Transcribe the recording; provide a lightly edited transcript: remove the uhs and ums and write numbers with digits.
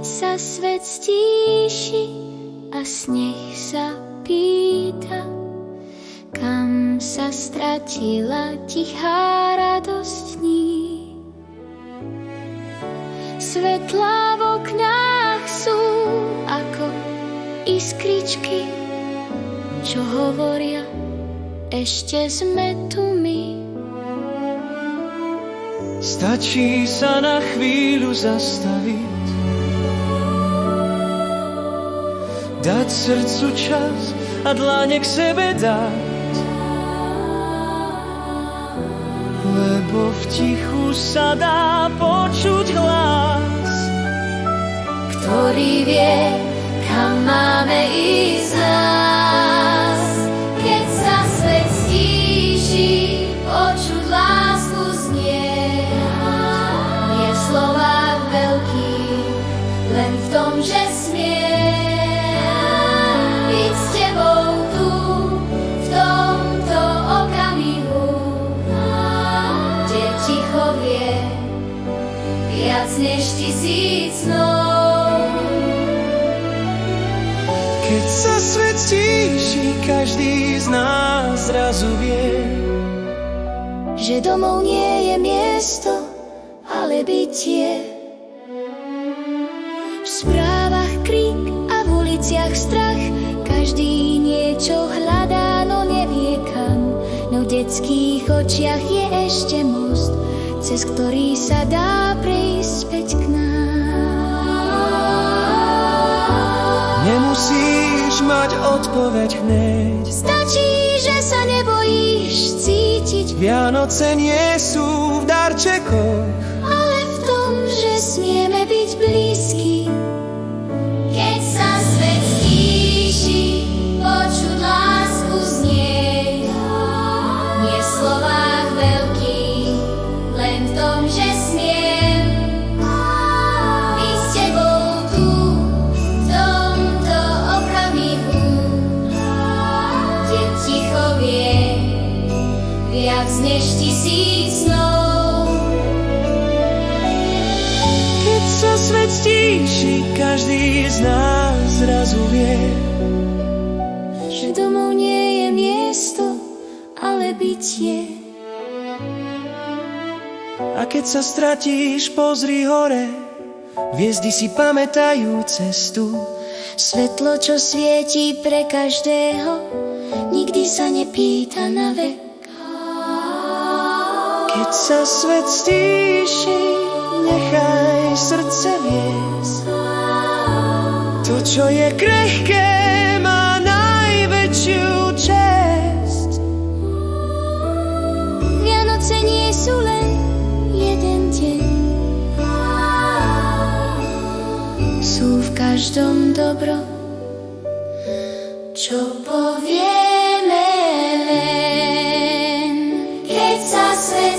sa svet stíši a sneh sa pýta, kam sa stratila tichá radosť dní. Svetlá v oknách sú ako iskričky, čo hovoria, ešte sme tu my. Stačí sa na chvíľu zastaviť, dať srdcu čas a dlane k sebe dať, lebo v tichu sa dá počuť hlas, ktorý vie, kam máme ísť nás. Keď sa svet stíši, počuť lásku znie. Nie v slovách veľkých, len v tom, že smiem byť s tebou tu, v tomto okamihu, kde ticho vie viac než 1000 snov. keď sa svet stíši, každý z nás zrazu vie, že domov nie je miesto, ale bytie. V správach krík a v uliciach strach, každý niečo hľadá, no nevie kam. No v detských očiach je ešte most, cez ktorý sa dá prejsť späť k nám. nemusíš mať odpoveď hneď. Stačí, že sa nebojíš cítiť, Vianoce nie sú v darčekoch, ale v tom, že smieme byť blízki. Keď sa svet stíši, počuť lásku znieť. Nie v slovách veľkých, len v tom, že smiem byť s tebou tu, v tomto okamihu, kde ticho vie viac než 1000 snov. keď sa svet stíši, každý z nás zrazu vie, Že domov nie je miesto, ale bytie. a keď sa stratíš, pozri hore, hviezdy si pamätajú cestu. Svetlo, čo svieti pre každého, nikdy sa nepýta na vek. Keď sa svet stíši, nechaj srdce viesť. To, čo je krehké, má najväčšiu česť. Vianoce nie sú len jeden deň, sú v každom dobro, čo povieme len. Keď sa svet